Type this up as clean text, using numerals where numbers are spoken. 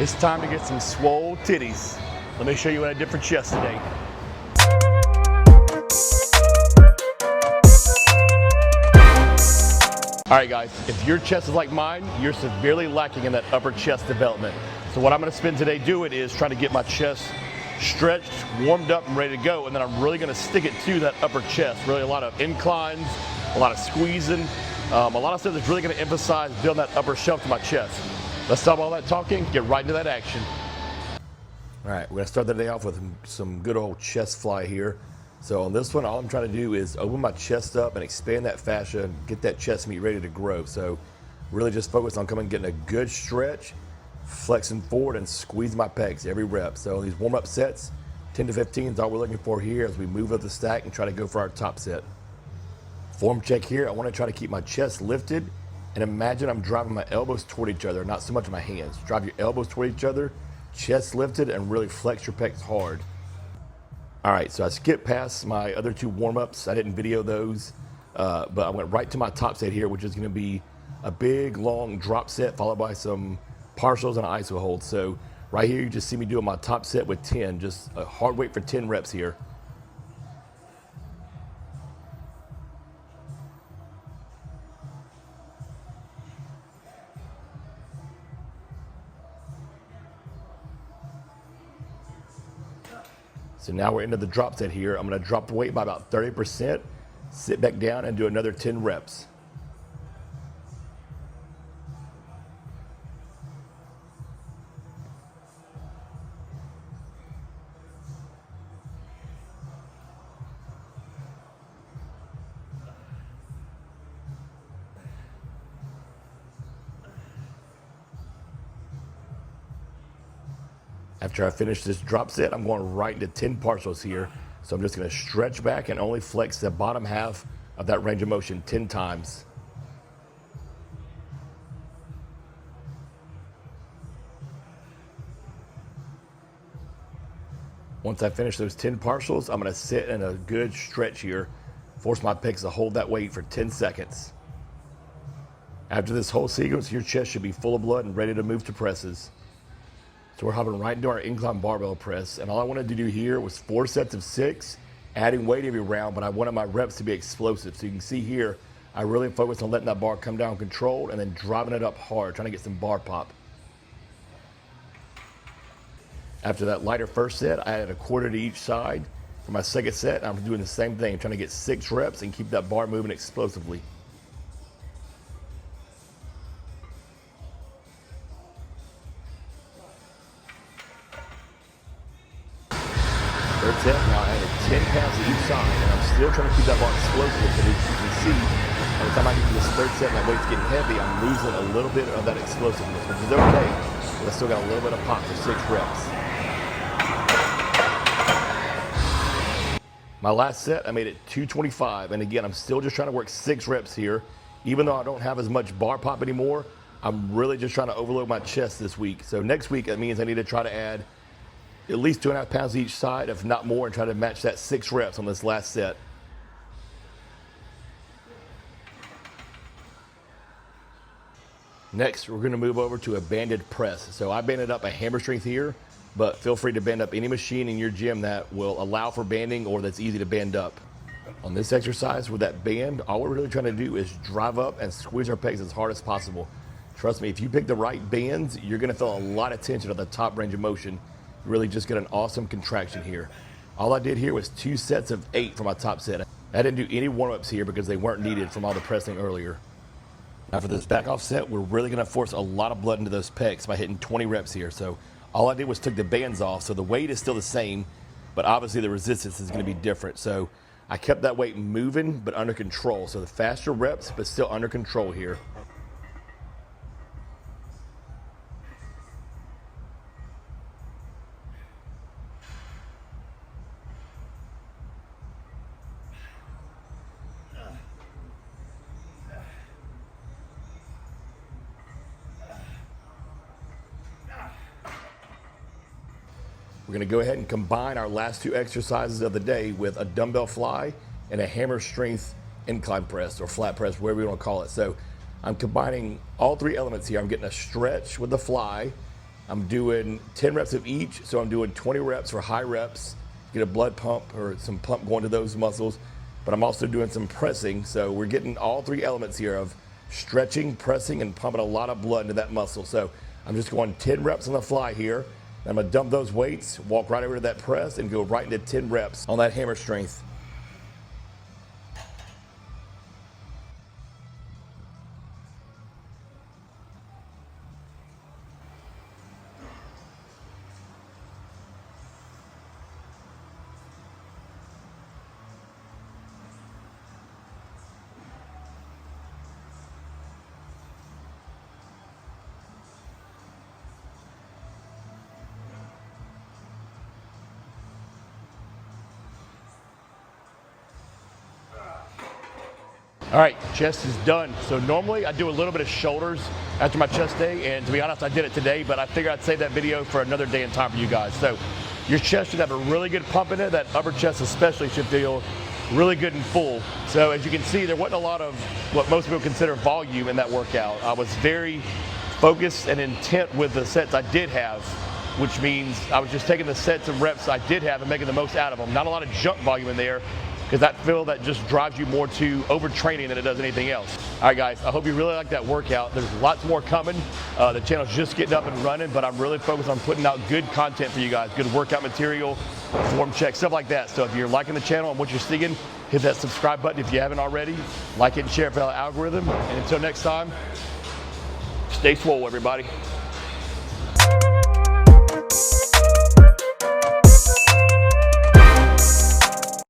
It's time to get some swole titties. Let me show you what I did for chest today. All right guys, if your chest is like mine, you're severely lacking in that upper chest development. So what I'm gonna spend today doing is trying to get my chest stretched, warmed up, and ready to go. And then I'm really gonna stick it to that upper chest. Really a lot of inclines, a lot of squeezing, a lot of stuff that's really gonna emphasize building that upper shelf to my chest. Let's stop all that talking, get right into that action. All right, we're gonna start the day off with some good old chest fly here. So on this one, all I'm trying to do is open my chest up and expand that fascia and get that chest meat ready to grow. So really just focus on getting a good stretch, flexing forward and squeeze my pecs every rep. So these warm-up sets, 10 to 15 is all we're looking for here as we move up the stack and try to go for our top set. Form check here, I wanna try to keep my chest lifted and imagine I'm driving my elbows toward each other, not so much my hands. Drive your elbows toward each other, chest lifted, and really flex your pecs hard. All right, so I skipped past my other two warm-ups. I didn't video those, but I went right to my top set here, which is gonna be a big, long drop set followed by some partials and an iso hold. So right here, you just see me doing my top set with 10, just a hard weight for 10 reps here. So now we're into the drop set here. I'm gonna drop the weight by about 30%, sit back down and do another 10 reps. After I finish this drop set, I'm going right into 10 partials here. So I'm just gonna stretch back and only flex the bottom half of that range of motion 10 times. Once I finish those 10 partials, I'm gonna sit in a good stretch here, force my pecs to hold that weight for 10 seconds. After this whole sequence, your chest should be full of blood and ready to move to presses. So we're hopping right into our incline barbell press. And all I wanted to do here was 4 sets of 6, adding weight every round, but I wanted my reps to be explosive. So you can see here, I really focused on letting that bar come down controlled and then driving it up hard, trying to get some bar pop. After that lighter first set, I added a quarter to each side. For my second set, I'm doing the same thing, trying to get 6 reps and keep that bar moving explosively. Third set, now I added 10 pounds to each side, and I'm still trying to keep that bar explosive, but as you can see, by the time I get to this third set and that weight's getting heavy, I'm losing a little bit of that explosiveness, which is okay, but I still got a little bit of pop for 6 reps. My last set, I made it 225, and again, I'm still just trying to work 6 reps here. Even though I don't have as much bar pop anymore, I'm really just trying to overload my chest this week. So next week, that means I need to try to add at least 2.5 pounds each side, if not more, and try to match that 6 reps on this last set. Next, we're gonna move over to a banded press. So I banded up a hammer strength here, but feel free to band up any machine in your gym that will allow for banding or that's easy to band up. On this exercise with that band, all we're really trying to do is drive up and squeeze our pecs as hard as possible. Trust me, if you pick the right bands, you're gonna feel a lot of tension at the top range of motion. Really just get an awesome contraction here. All I did here was 2 sets of 8 for my top set. I didn't do any warm-ups here because they weren't needed from all the pressing earlier. Now for this back off set, we're really gonna force a lot of blood into those pecs by hitting 20 reps here. So all I did was took the bands off, so the weight is still the same, but obviously the resistance is gonna be different. So I kept that weight moving, but under control. So the faster reps, but still under control here. We're gonna go ahead and combine our last 2 exercises of the day with a dumbbell fly and a hammer strength incline press or flat press, whatever you wanna call it. So I'm combining all 3 elements here. I'm getting a stretch with the fly, I'm doing 10 reps of each, so I'm doing 20 reps for high reps, get a blood pump or some pump going to those muscles, but I'm also doing some pressing, so we're getting all three elements here of stretching, pressing, and pumping a lot of blood into that muscle. So I'm just going 10 reps on the fly here. I'm gonna dump those weights, walk right over to that press, and go right into 10 reps on that hammer strength. All right, chest is done. So normally I do a little bit of shoulders after my chest day, and to be honest, I did it today, but I figured I'd save that video for another day and time for you guys. So your chest should have a really good pump in it. That upper chest especially should feel really good and full. So as you can see, there wasn't a lot of what most people consider volume in that workout. I was very focused and intent with the sets I did have, which means I was just taking the sets and reps I did have and making the most out of them. Not a lot of jump volume in there, because I feel that just drives you more to overtraining than it does anything else. All right, guys, I hope you really like that workout. There's lots more coming. The channel's just getting up and running, but I'm really focused on putting out good content for you guys, good workout material, form checks, stuff like that. So if you're liking the channel and what you're seeing, hit that subscribe button if you haven't already. Like it and share it for the algorithm. And until next time, stay swole, everybody.